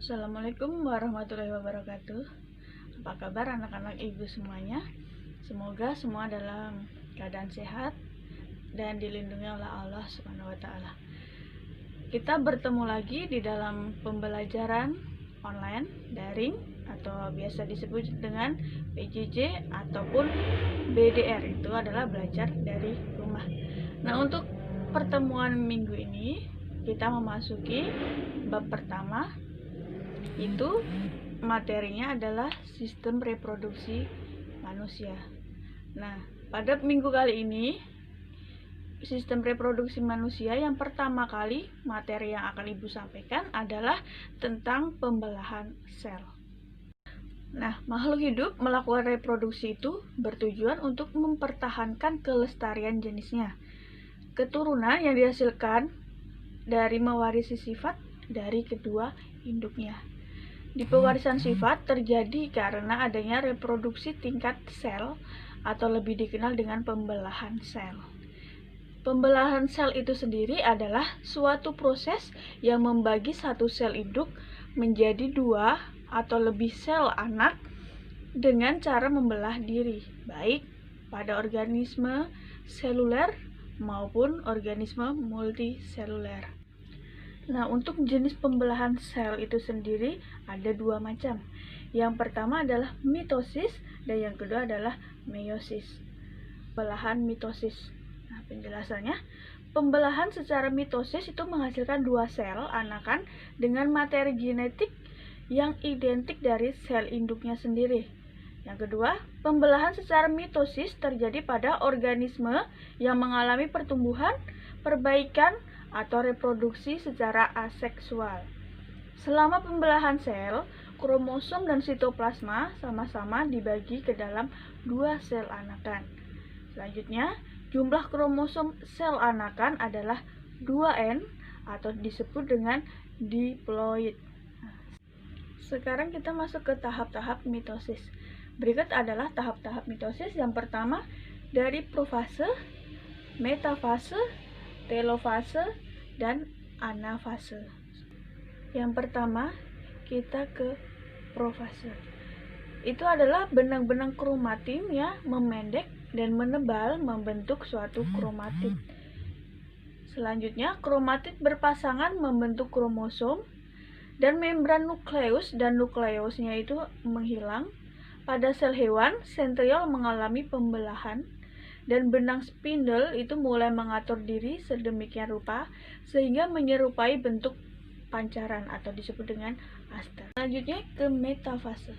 Assalamualaikum warahmatullahi wabarakatuh. Apa kabar anak-anak ibu semuanya? Semoga semua dalam keadaan sehat dan dilindungi oleh Allah Subhanahu wa taala. Kita bertemu lagi di dalam pembelajaran online daring atau biasa disebut dengan PJJ ataupun BDR, itu adalah belajar dari rumah. Nah, untuk pertemuan minggu ini kita memasuki bab pertama, itu materinya adalah sistem reproduksi manusia. Nah, pada minggu kali ini sistem reproduksi manusia yang pertama kali materi yang akan ibu sampaikan adalah tentang pembelahan sel. Nah, makhluk hidup melakukan reproduksi itu bertujuan untuk mempertahankan kelestarian jenisnya. Keturunan yang dihasilkan dari mewarisi sifat dari kedua induknya. Di pewarisan sifat terjadi karena adanya reproduksi tingkat sel atau lebih dikenal dengan pembelahan sel. Pembelahan sel itu sendiri adalah suatu proses yang membagi satu sel induk menjadi dua atau lebih sel anak dengan cara membelah diri, baik pada organisme seluler maupun organisme multiseluler. Nah, untuk jenis pembelahan sel itu sendiri ada dua macam. Yang pertama adalah mitosis dan yang kedua adalah meiosis. Pembelahan mitosis. Nah, penjelasannya, pembelahan secara mitosis itu menghasilkan dua sel anakan dengan materi genetik yang identik dari sel induknya sendiri. Yang kedua, pembelahan secara mitosis terjadi pada organisme yang mengalami pertumbuhan, perbaikan, atau reproduksi secara aseksual. Selama pembelahan sel, kromosom dan sitoplasma sama-sama dibagi ke dalam dua sel anakan. Selanjutnya, jumlah kromosom sel anakan adalah 2N atau disebut dengan diploid. Sekarang kita masuk ke tahap-tahap mitosis. Berikut adalah tahap-tahap mitosis. Yang pertama, dari profase, metafase, telofase, dan anafase. Yang pertama, kita ke profase. Itu adalah benang-benang kromatin yang memendek dan menebal membentuk suatu kromatid. Selanjutnya, kromatid berpasangan membentuk kromosom dan membran nukleus dan nukleusnya itu menghilang. Pada sel hewan, sentriol mengalami pembelahan dan benang spindle itu mulai mengatur diri sedemikian rupa sehingga menyerupai bentuk pancaran atau disebut dengan aster. Selanjutnya ke metafase.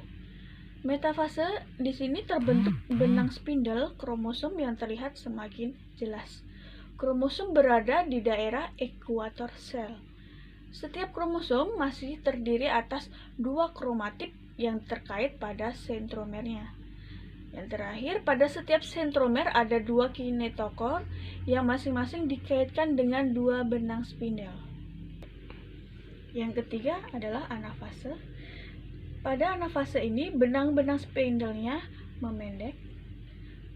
Metafase di sini terbentuk benang spindle kromosom yang terlihat semakin jelas. Kromosom berada di daerah ekuator sel. Setiap kromosom masih terdiri atas dua kromatid yang terkait pada sentromernya. Yang terakhir, pada setiap sentromer ada dua kinetokor yang masing-masing dikaitkan dengan dua benang spindle. Yang ketiga adalah anafase. Pada anafase ini, benang-benang spindle-nya memendek,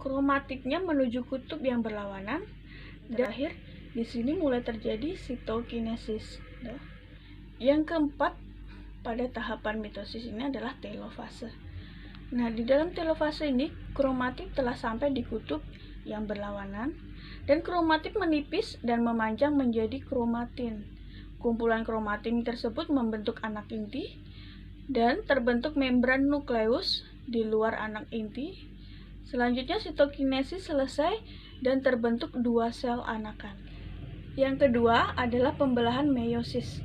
kromatidnya menuju kutub yang berlawanan. Terakhir, di sini mulai terjadi sitokinesis. Yang keempat, pada tahapan mitosis ini adalah telofase. Nah, di dalam telofase ini, kromatid telah sampai di kutub yang berlawanan, dan kromatid menipis dan memanjang menjadi kromatin. Kumpulan kromatin tersebut membentuk anak inti, dan terbentuk membran nukleus di luar anak inti. Selanjutnya, sitokinesis selesai dan terbentuk dua sel anakan. Yang kedua adalah pembelahan meiosis.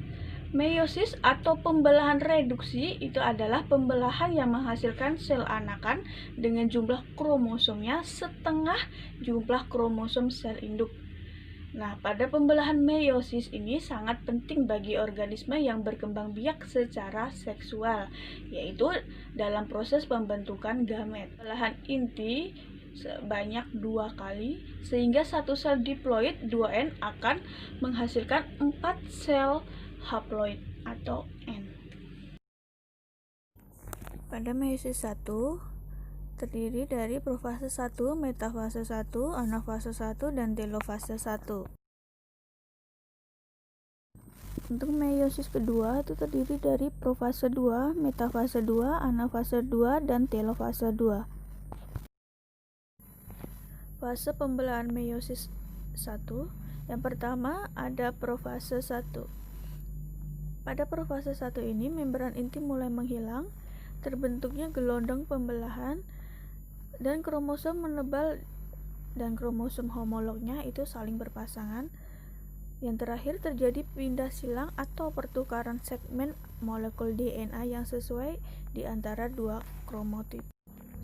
Meiosis atau pembelahan reduksi itu adalah pembelahan yang menghasilkan sel anakan dengan jumlah kromosomnya setengah jumlah kromosom sel induk. Nah, pada pembelahan meiosis ini sangat penting bagi organisme yang berkembang biak secara seksual, yaitu dalam proses pembentukan gamet. Pembelahan inti sebanyak 2 kali, sehingga satu sel diploid 2N akan menghasilkan 4 sel haploid atau N. Pada meiosis 1 terdiri dari profase 1, metafase 1, anafase 1, dan telofase 1. Untuk meiosis kedua itu terdiri dari profase 2, metafase 2, anafase 2, dan telofase 2. Fase pembelahan meiosis 1. Yang pertama ada profase 1. Pada profase 1 ini membran inti mulai menghilang, terbentuknya gelondong pembelahan, dan kromosom menebal dan kromosom homolognya itu saling berpasangan. Yang terakhir terjadi pindah silang atau pertukaran segmen molekul DNA yang sesuai di antara dua kromotip.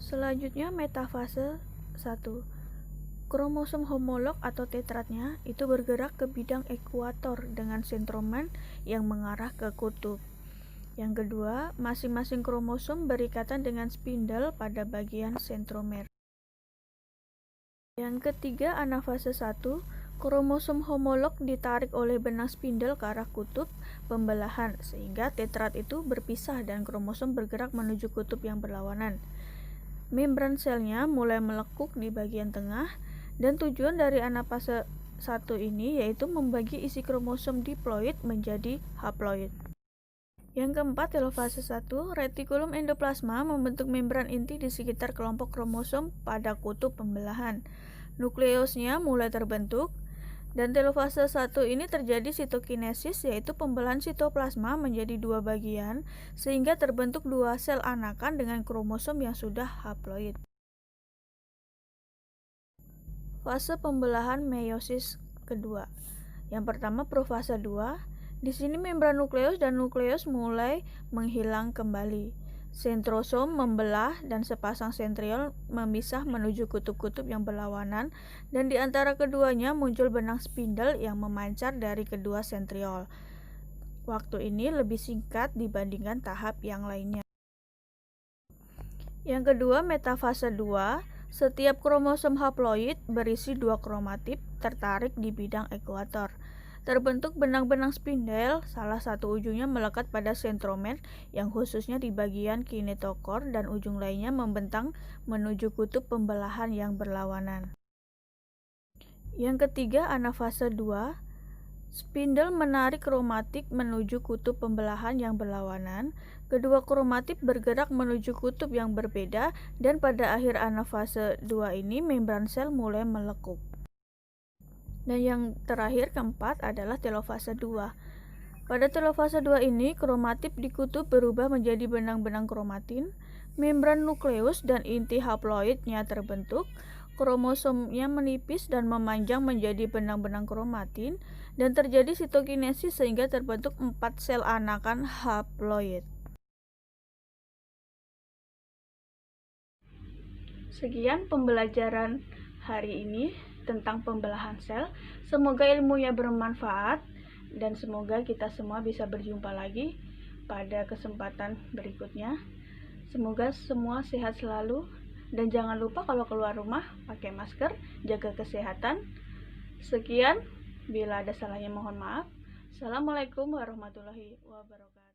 Selanjutnya metafase 1. Kromosom homolog atau tetradnya itu bergerak ke bidang ekuator dengan sentromer yang mengarah ke kutub. Yang kedua, masing-masing kromosom berikatan dengan spindle pada bagian sentromer. Yang ketiga, anafase 1, kromosom homolog ditarik oleh benang spindle ke arah kutub pembelahan sehingga tetrad itu berpisah dan kromosom bergerak menuju kutub yang berlawanan. Membran selnya mulai melekuk di bagian tengah, dan tujuan dari anafase 1 ini yaitu membagi isi kromosom diploid menjadi haploid. Yang keempat, telofase 1, retikulum endoplasma membentuk membran inti di sekitar kelompok kromosom pada kutub pembelahan. Nukleusnya mulai terbentuk, dan telofase 1 ini terjadi sitokinesis, yaitu pembelahan sitoplasma menjadi dua bagian sehingga terbentuk dua sel anakan dengan kromosom yang sudah haploid. Fase pembelahan meiosis kedua. Yang pertama profase 2. Di sini membran nukleus dan nukleus mulai menghilang kembali. Sentrosom membelah dan sepasang sentriol memisah menuju kutub-kutub yang berlawanan, dan di antara keduanya muncul benang spindle yang memancar dari kedua sentriol. Waktu ini lebih singkat dibandingkan tahap yang lainnya. Yang kedua, metafase 2. Setiap kromosom haploid berisi dua kromatip tertarik di bidang ekuator. Terbentuk benang-benang spindle, salah satu ujungnya melekat pada sentromer yang khususnya di bagian kinetokor dan ujung lainnya membentang menuju kutub pembelahan yang berlawanan. Yang ketiga, anafase 2. Spindle menarik kromatip menuju kutub pembelahan yang berlawanan. Kedua kromatip bergerak menuju kutub yang berbeda, dan pada akhir anafase 2 ini membran sel mulai melekuk. Dan yang terakhir, keempat, adalah telofase 2. Pada telofase 2 ini, kromatip di kutub berubah menjadi benang-benang kromatin, membran nukleus dan inti haploidnya terbentuk, kromosomnya menipis dan memanjang menjadi benang-benang kromatin, dan terjadi sitokinesis sehingga terbentuk 4 sel anakan haploid. Sekian pembelajaran hari ini tentang pembelahan sel. Semoga ilmunya bermanfaat dan semoga kita semua bisa berjumpa lagi pada kesempatan berikutnya. Semoga semua sehat selalu, dan jangan lupa kalau keluar rumah pakai masker, jaga kesehatan. Sekian, bila ada salahnya mohon maaf. Assalamualaikum warahmatullahi wabarakatuh.